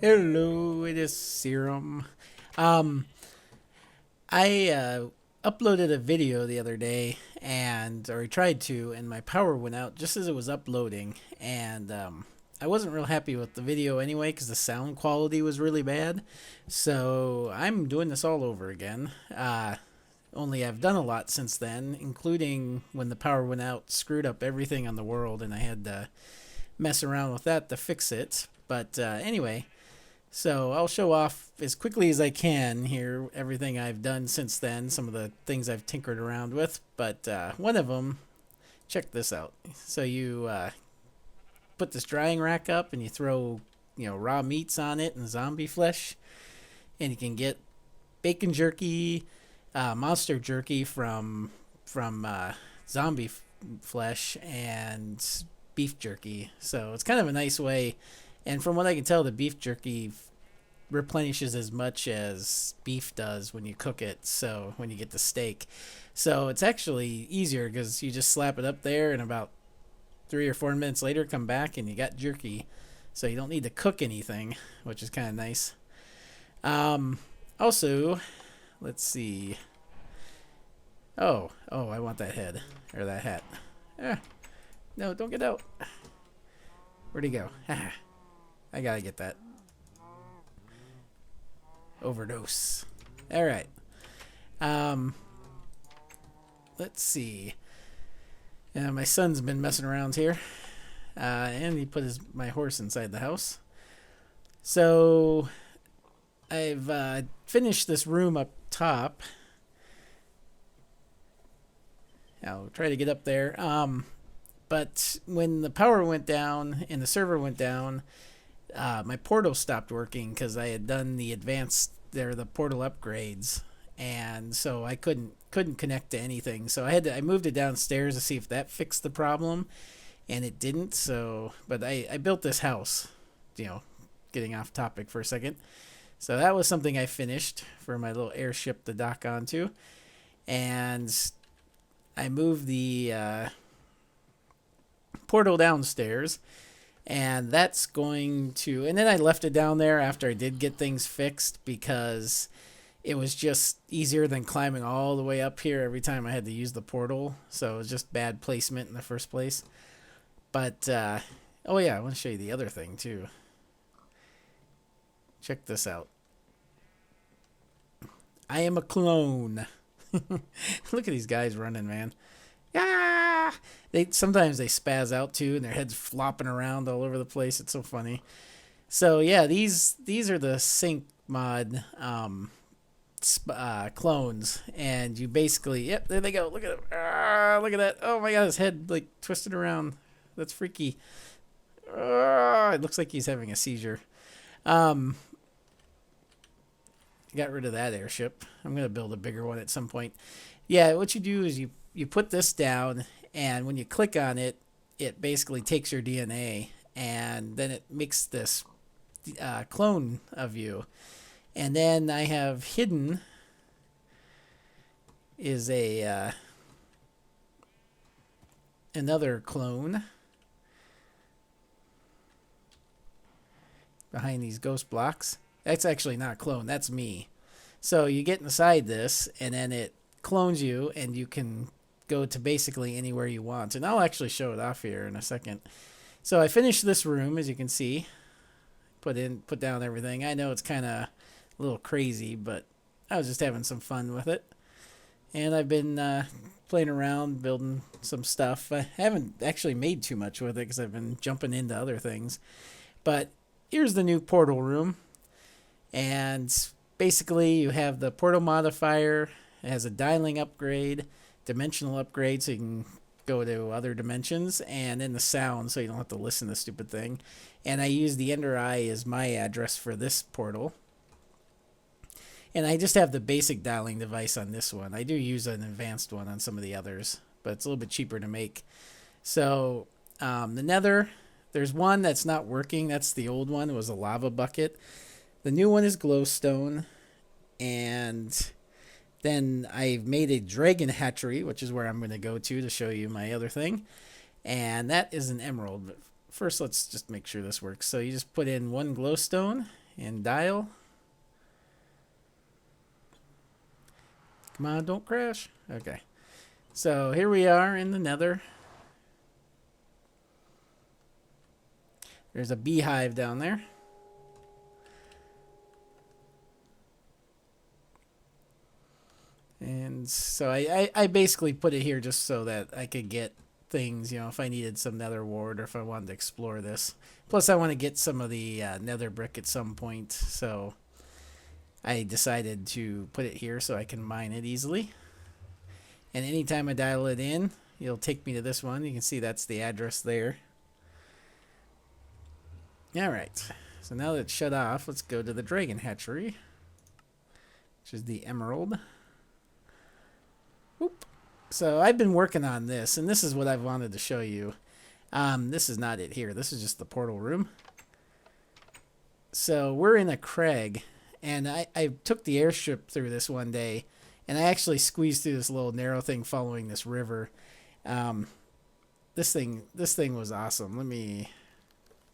Hello, it is Serum. Um, I uploaded a video the other day, or I tried to, and my power went out just as it was uploading, and I wasn't real happy with the video anyway because the sound quality was really bad. So I'm doing this all over again. Only I've done a lot since then, including when the power went out, screwed up everything on the world, and I had to mess around with that to fix it. But anyway, so I'll show off as quickly as I can here everything I've done since then, some of the things I've tinkered around with. But one of them, check this out. So you put this drying rack up and you throw, raw meats on it and zombie flesh, and you can get bacon jerky, monster jerky from zombie flesh, and beef jerky. So it's kind of a nice way. And from what I can tell, the beef jerky replenishes as much as beef does when you cook it. So when you get the steak, so it's actually easier because you just slap it up there, and about 3 or 4 minutes later, come back and you got jerky. So you don't need to cook anything, which is kind of nice. Also, let's see. Oh, I want that head or that hat. No, don't get out. Where'd he go? I gotta get that. Overdose. All right. Let's see. My son's been messing around here, and he put my horse inside the house. So I've finished this room up top. I'll try to get up there. But when the power went down and the server went down, my portal stopped working because I had done the the portal upgrades, and so I couldn't connect to anything. So I moved it downstairs to see if that fixed the problem, and it didn't. So, but I built this house, getting off topic for a second. So that was something I finished for my little airship to dock onto, and I moved the portal downstairs, and that's going to, and then I left it down there after I did get things fixed because it was just easier than climbing all the way up here every time I had to use the portal. So it was just bad placement in the first place. But oh yeah, I want to show you the other thing too. Check this out. I am a clone. Look at these guys running, man. Yeah, sometimes they spaz out too, and their heads flopping around all over the place. It's so funny. So yeah, these are the sync mod clones, and you basically, yep, there they go. Look at it. Look at that. Oh my god, his head like twisted around. That's freaky. It looks like he's having a seizure. Got rid of that airship. I'm gonna build a bigger one at some point. Yeah, what you do is you put this down, and when you click on it, it basically takes your DNA, and then it makes this clone of you. And then I have hidden is a another clone behind these ghost blocks. That's actually not a clone, that's me. So you get inside this, and then it clones you, and you can go to basically anywhere you want. And I'll actually show it off here in a second. So I finished this room, as you can see. Put down everything. I know it's kind of a little crazy, but I was just having some fun with it. And I've been playing around, building some stuff. I haven't actually made too much with it because I've been jumping into other things. But here's the new portal room. And basically you have the portal modifier. It has a dialing upgrade, dimensional upgrade, so you can go to other dimensions, and then the sound, so you don't have to listen to the stupid thing. And I use the Ender Eye as my address for this portal. And I just have the basic dialing device on this one. I do use an advanced one on some of the others, but it's a little bit cheaper to make. So the Nether, there's one that's not working. That's the old one. It was a lava bucket. The new one is glowstone, and then I've made a dragon hatchery, which is where I'm going to go to show you my other thing. And that is an emerald. But first, let's just make sure this works. So you just put in one glowstone, and dial. Come on, don't crash. Okay. So here we are in the nether. There's a beehive down there. And so I basically put it here just so that I could get things, you know, if I needed some nether wart or if I wanted to explore this. Plus, I want to get some of the nether brick at some point, so I decided to put it here so I can mine it easily. And anytime I dial it in, it'll take me to this one. You can see that's the address there. Alright, so now that it's shut off, let's go to the dragon hatchery, which is the emerald. Whoop. So I've been working on this, and this is what I've wanted to show you. This is not it here. This is just the portal room. So we're in a crag, and I took the airstrip through this one day, and I actually squeezed through this little narrow thing following this river. This thing was awesome. Let me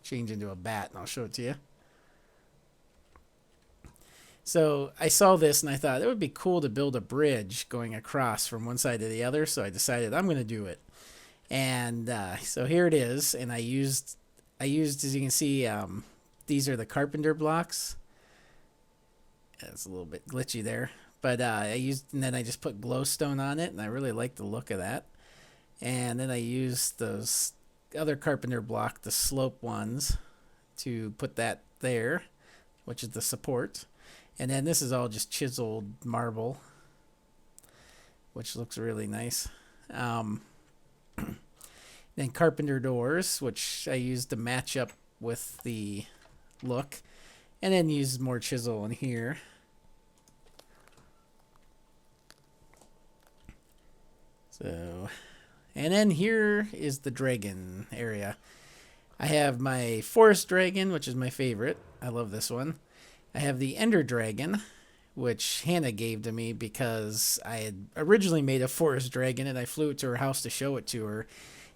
change into a bat, and I'll show it to you. So I saw this and I thought it would be cool to build a bridge going across from one side to the other. So I decided I'm going to do it. And so here it is. And I used, as you can see, these are the carpenter blocks. It's a little bit glitchy there. But and then I just put glowstone on it. And I really like the look of that. And then I used those other carpenter block, the slope ones, to put that there, which is the support. And then this is all just chiseled marble, which looks really nice. Then carpenter doors, which I used to match up with the look. And then use more chisel in here. So, and then here is the dragon area. I have my forest dragon, which is my favorite. I love this one. I have the Ender Dragon, which Hannah gave to me because I had originally made a forest dragon and I flew it to her house to show it to her.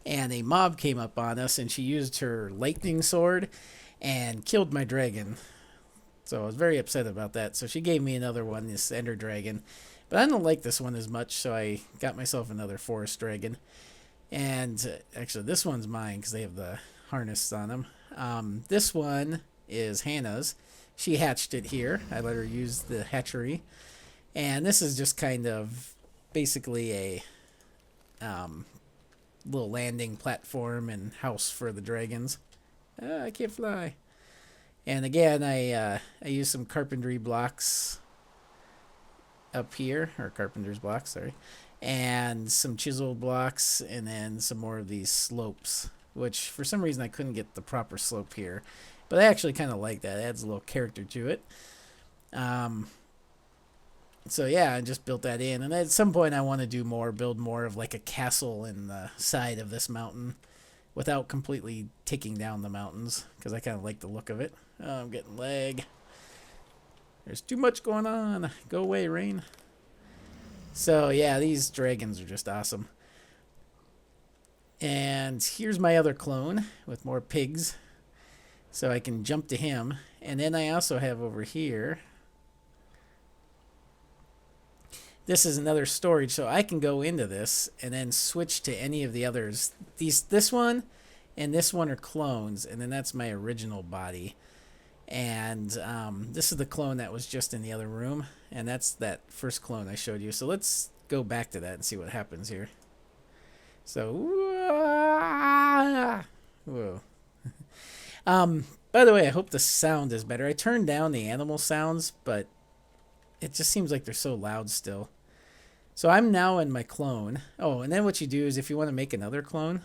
And a mob came up on us and she used her lightning sword and killed my dragon. So I was very upset about that. So she gave me another one, this Ender Dragon. But I don't like this one as much, so I got myself another forest dragon. And actually, this one's mine because they have the harness on them. This one is Hannah's. She hatched it here. I let her use the hatchery. And this is just kind of basically a little landing platform and house for the dragons. I can't fly. And again, I used some carpentry blocks up here, or carpenter's blocks, sorry. And some chiseled blocks, and then some more of these slopes, which for some reason I couldn't get the proper slope here. But I actually kind of like that. It adds a little character to it. So yeah, I just built that in. And at some point I want to do more, build more of like a castle in the side of this mountain without completely taking down the mountains, because I kind of like the look of it. Oh, I'm getting lag. There's too much going on. Go away, rain. So yeah, these dragons are just awesome. And here's my other clone with more pigs. So I can jump to him. And then I also have over here, this is another storage, so I can go into this and then switch to any of the others. This one and this one are clones, and then that's my original body. And this is the clone that was just in the other room, and that's that first clone I showed you. So let's go back to that and see what happens here. So, whoa. By the way, I hope the sound is better. I turned down the animal sounds, but it just seems like they're so loud still. So I'm now in my clone. Oh, and then what you do is if you want to make another clone.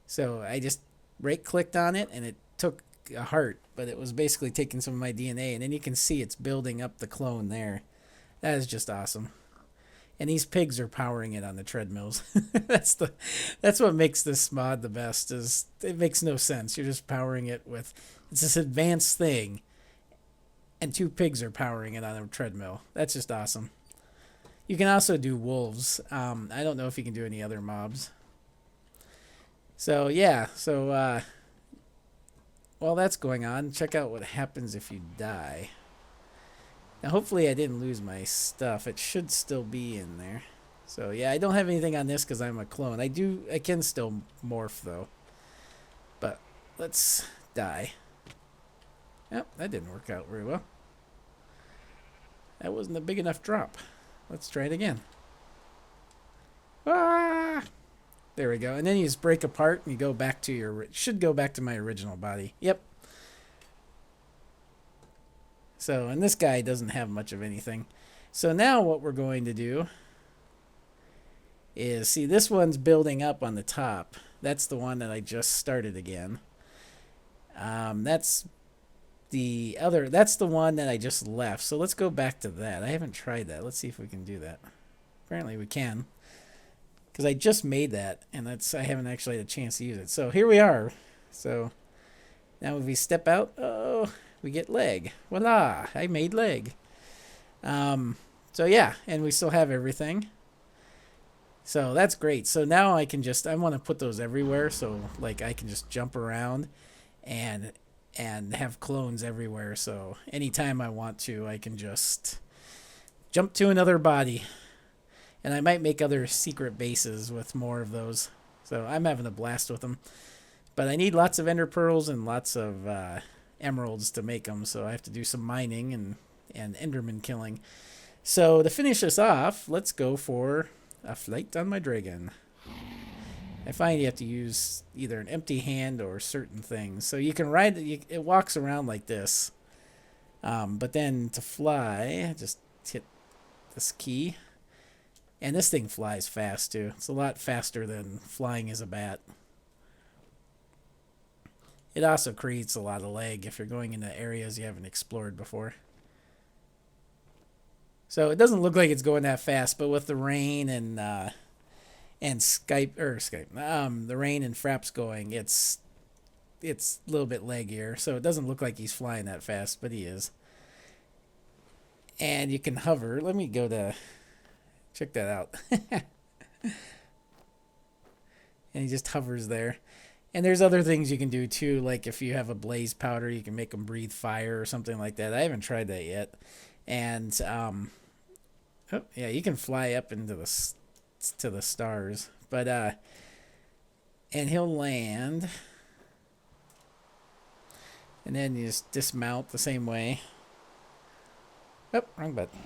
So I just right-clicked on it, and it took a heart, but it was basically taking some of my DNA, and then you can see it's building up the clone there. That is just awesome. And these pigs are powering it on the treadmills. That's what makes this mod the best. Is it makes no sense. You're just powering it with, it's this advanced thing, and two pigs are powering it on a treadmill. That's just awesome. You can also do wolves. I don't know if you can do any other mobs. So yeah, while that's going on, check out what happens if you die. Now, hopefully I didn't lose my stuff. It should still be in there. So, yeah, I don't have anything on this because I'm a clone. I can still morph, though. But let's die. Yep, that didn't work out very well. That wasn't a big enough drop. Let's try it again. Ah! There we go. And then you just break apart and you go back to your... Should go back to my original body. Yep. So, and this guy doesn't have much of anything. So now what we're going to do is... See, this one's building up on the top. That's the one that I just started again. That's the other... That's the one that I just left. So let's go back to that. I haven't tried that. Let's see if we can do that. Apparently we can. Because I just made that, and I haven't actually had a chance to use it. So here we are. So now if we step out, oh, we get leg. Voila! I made leg. So yeah, and we still have everything. So that's great. So now I want to put those everywhere. So like I can just jump around, and have clones everywhere. So anytime I want to, I can just jump to another body. And I might make other secret bases with more of those. So I'm having a blast with them. But I need lots of ender pearls and lots of emeralds to make them. So I have to do some mining and enderman killing. So to finish this off, let's go for a flight on my dragon. I find you have to use either an empty hand or certain things. So you can ride it walks around like this. But then to fly, just hit this key. And this thing flies fast, too. It's a lot faster than flying as a bat. It also creates a lot of lag if you're going into areas you haven't explored before. So it doesn't look like it's going that fast, but with the rain and the rain and fraps going, it's a little bit laggier. So it doesn't look like he's flying that fast, but he is. And you can hover. Let me go to... Check that out. And he just hovers there. And there's other things you can do too, like if you have a blaze powder, you can make them breathe fire or something like that. I haven't tried that yet. And yeah, you can fly up into the stars. But and he'll land. And then you just dismount the same way. Oh, wrong button.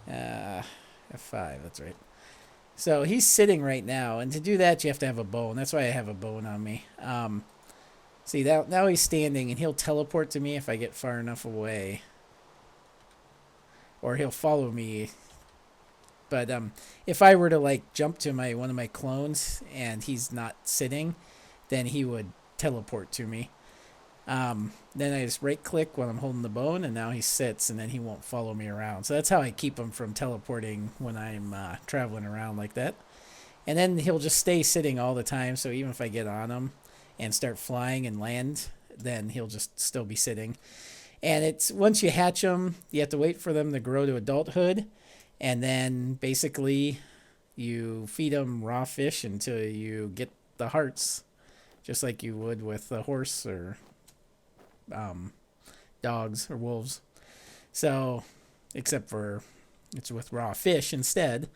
F5, that's right. So he's sitting right now, and to do that you have to have a bone. That's why I have a bone on me. See, now he's standing, and he'll teleport to me if I get far enough away. Or he'll follow me. But if I were to like jump to one of my clones and he's not sitting, then he would teleport to me. Then I just right click when I'm holding the bone, and now he sits, and then he won't follow me around. So that's how I keep him from teleporting when I'm traveling around like that. And then he'll just stay sitting all the time, so even if I get on him and start flying and land, then he'll just still be sitting. And it's once you hatch them, you have to wait for them to grow to adulthood, and then basically you feed them raw fish until you get the hearts, just like you would with a horse or dogs or wolves. So, except for it's with raw fish instead.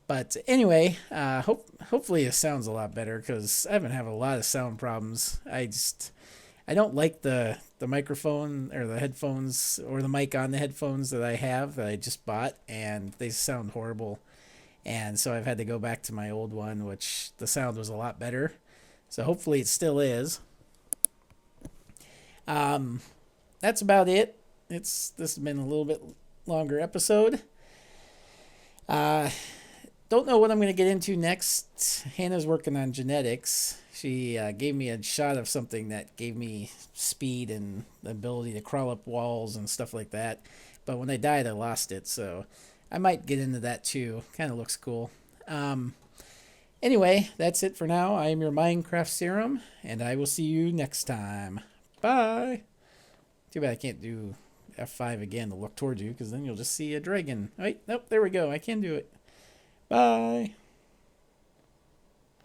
But anyway, hopefully it sounds a lot better, because I've been having a lot of sound problems. I don't like the microphone or the headphones or the mic on the headphones that I just bought, and they sound horrible. And so I've had to go back to my old one, which the sound was a lot better. So hopefully it still is. That's about it. This has been a little bit longer episode. Don't know what I'm going to get into next. Hannah's working on genetics. She gave me a shot of something that gave me speed and the ability to crawl up walls and stuff like that. But when I died, I lost it. So I might get into that too. Kind of looks cool. Anyway, that's it for now. I am your Minecraft Serum, and I will see you next time. Bye. Too bad I can't do F5 again to look towards you, because then you'll just see a dragon. Wait, nope, there we go. I can do it. Bye.